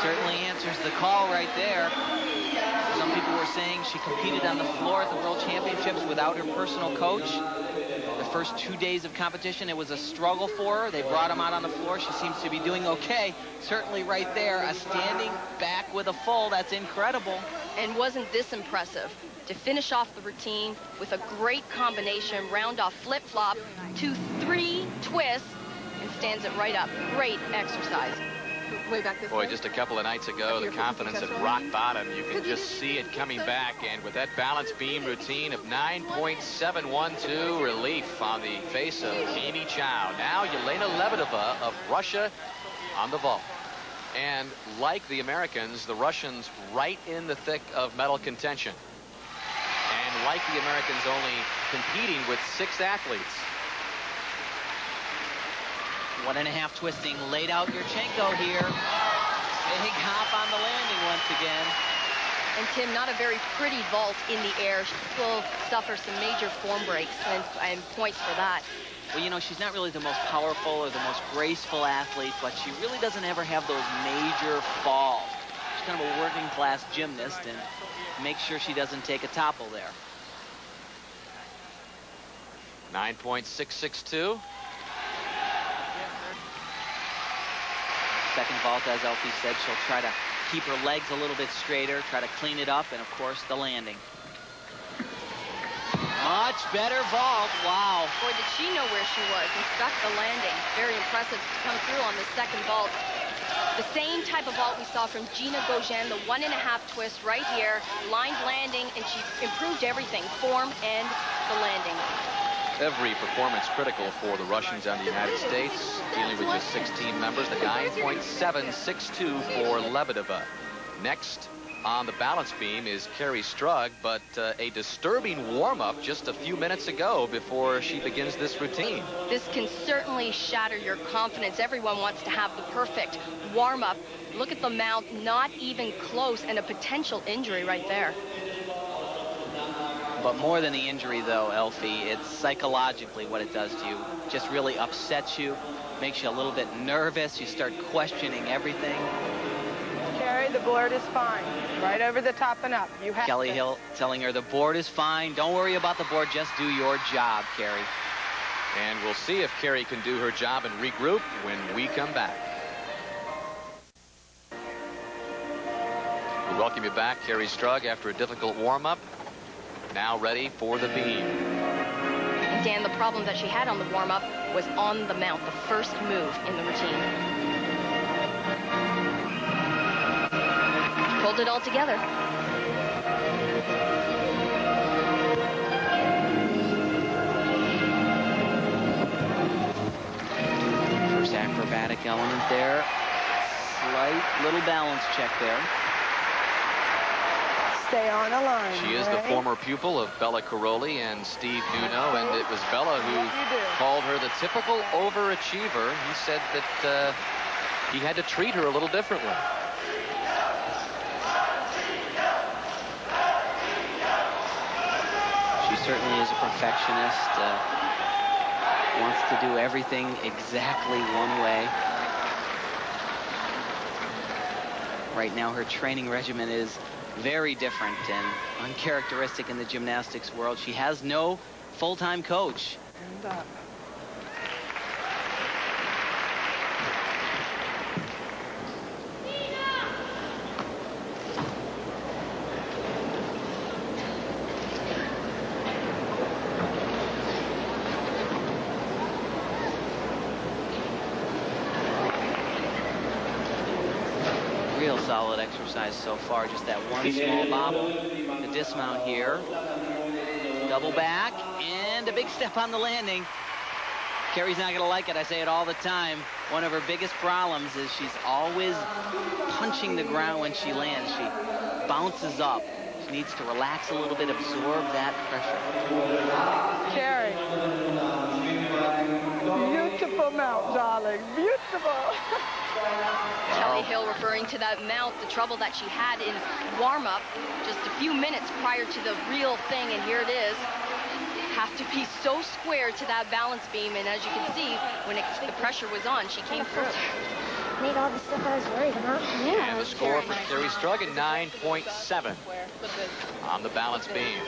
Certainly answers the call right there. Some people were saying she competed on the floor at the World Championships without her personal coach. The first 2 days of competition, it was a struggle for her. They brought him out on the floor. She seems to be doing okay. Certainly right there, a standing back with a full. That's incredible. And wasn't this impressive? To finish off the routine with a great combination, round off flip-flop, 2-3 twists, and stands it right up. Great exercise. Way back this Boy, way. just a couple of nights ago, the confidence at rock bottom. You can just see it coming back. And with that balance beam routine of 9.712, relief on the face of Amy Chow. Now Yelena Lebedeva of Russia on the vault. And like the Americans, the Russians right in the thick of medal contention. And like the Americans, only competing with 6 athletes. 1.5 twisting, laid out Yurchenko here. Big hop on the landing once again. And Tim, not a very pretty vault in the air. She will suffer some major form breaks and points for that. Well, you know, she's not really the most powerful or the most graceful athlete, but she really doesn't ever have those major falls. She's kind of a working class gymnast, and make sure she doesn't take a topple there. 9.662. Second vault, as Elfie said, she'll try to keep her legs a little bit straighter, try to clean it up, and of course the landing. Much better vault. Wow. Boy, did she know where she was and stuck the landing. Very impressive to come through on the second vault. The same type of vault we saw from Gina Gogin, the 1.5 twist right here, lined landing, and she improved everything, form and the landing. Every performance critical for the Russians and the United States, dealing with just 6 team members. The 9.762 for Lebedeva. Next on the balance beam is Kerri Strug, but a disturbing warm-up just a few minutes ago before she begins this routine. This can certainly shatter your confidence. Everyone wants to have the perfect warm-up. Look at the mount, not even close, and a potential injury right there. But more than the injury, though, Elfie, it's psychologically what it does to you. Just really upsets you, makes you a little bit nervous. You start questioning everything. Kerri, the board is fine. Right over the top and up. You have Kelly to. Hill telling her the board is fine. Don't worry about the board. Just do your job, Kerri. And we'll see if Kerri can do her job and regroup when we come back. We welcome you back, Kerri Strug, after a difficult warm-up. Now ready for the beam. And Dan, the problem that she had on the warm-up was on the mount, the first move in the routine. She pulled it all together. First acrobatic element there. Slight little balance check there. Stay on a line. She is the former pupil of Bela Karolyi and Steve Nuno, and it was Bela who called her the typical overachiever. He said that he had to treat her a little differently. She certainly is a perfectionist, wants to do everything exactly one way. Right now her training regimen is very different and uncharacteristic in the gymnastics world. She has no full-time coach. And Real solid exercise so far. Just that one small bobble, the dismount here, double back, and a big step on the landing. Kerri's not going to like it. I say it all the time. One of her biggest problems is she's always punching the ground when she lands. She bounces up. She needs to relax a little bit, absorb that pressure. Kerri. Beautiful mount, darling. Beautiful. Kelly Hill referring to that mount, the trouble that she had in warm-up just a few minutes prior to the real thing, and here it is. Have to be so square to that balance beam, and as you can see, when the pressure was on, she came through. made all the stuff I was worried about. Yeah. And the score for Carrie Strug at 9.7 on the balance beam.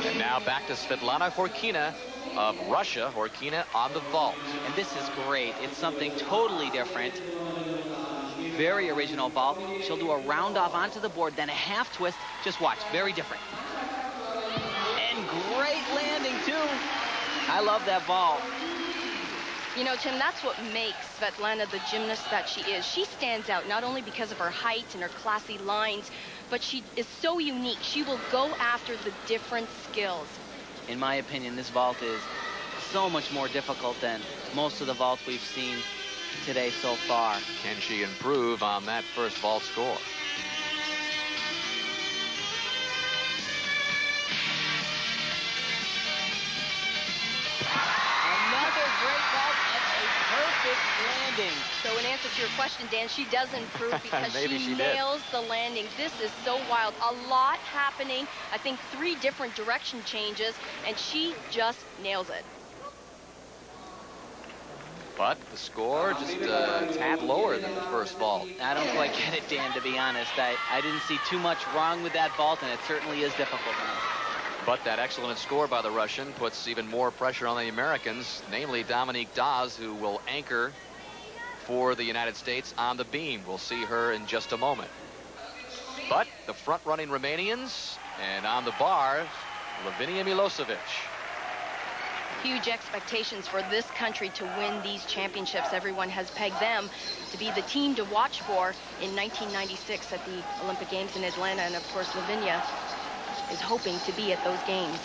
And now back to Svetlana Khorkina of Russia. Khorkina on the vault. And this is great. It's something totally different. Very original vault. She'll do a round off onto the board, then a half twist. Just watch. Very different. And great landing, too. I love that vault. You know, Tim, that's what makes Svetlana the gymnast that she is. She stands out not only because of her height and her classy lines, but she is so unique. She will go after the different skills. In my opinion, this vault is so much more difficult than most of the vaults we've seen today so far. Can she improve on that first vault score? Another great vault and a perfect landing. So in answer to your question, Dan, she does improve because Maybe she she did. nails the landing. This is so wild. A lot happening. I think 3 different direction changes, and she just nails it. But the score just a tad lower than the first vault. I don't quite get it, Dan, to be honest. I didn't see too much wrong with that vault, and it certainly is difficult enough. But that excellent score by the Russian puts even more pressure on the Americans, namely Dominique Dawes, who will anchor for the United States on the beam. We'll see her in just a moment. But the front-running Romanians, and on the bar, Lavinia Milosevic. Huge expectations for this country to win these championships. Everyone has pegged them to be the team to watch for in 1996 at the Olympic Games in Atlanta. And of course, Lavinia is hoping to be at those games.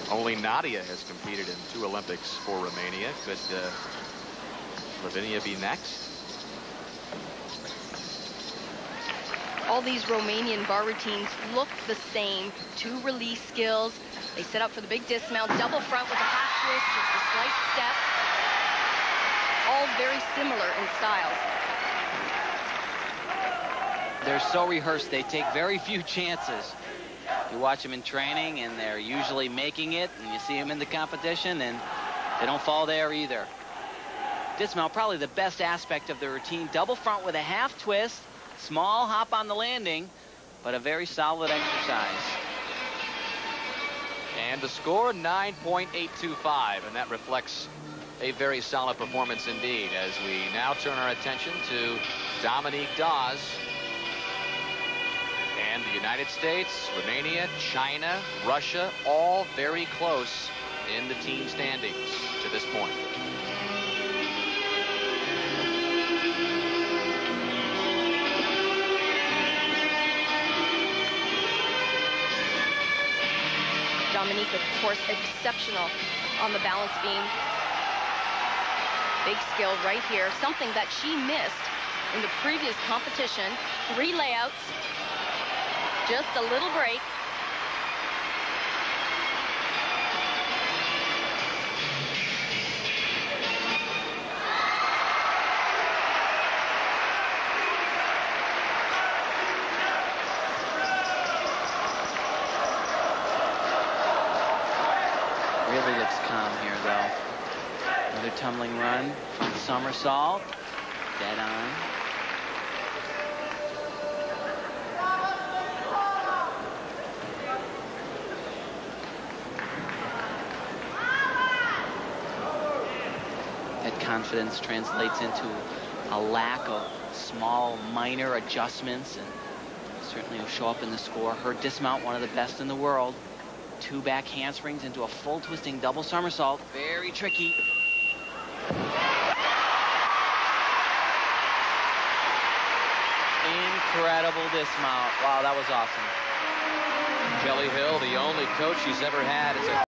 Only Nadia has competed in 2 Olympics for Romania. Could Lavinia be next? All these Romanian bar routines look the same. 2 release skills. They set up for the big dismount, double front with a half twist, just a slight step. All very similar in style. They're so rehearsed. They take very few chances. You watch them in training, and they're usually making it, and you see them in the competition, and they don't fall there either. Dismount, probably the best aspect of the routine. Double front with a half twist. Small hop on the landing, but a very solid exercise. And the score, 9.825, and that reflects a very solid performance indeed, as we now turn our attention to Dominique Dawes and the United States, Romania, China, Russia, all very close in the team standings to this point. Dominique, of course, exceptional on the balance beam. Big skill right here. Something that she missed in the previous competition. 3 layouts. Just a little break. Really looks calm here, though. Another tumbling run, front somersault, dead on. That confidence translates into a lack of small, minor adjustments, and certainly will show up in the score. Her dismount, one of the best in the world. 2 back handsprings into a full twisting double somersault. Very tricky. Incredible dismount. Wow, that was awesome. Kelly Hill, the only coach she's ever had as a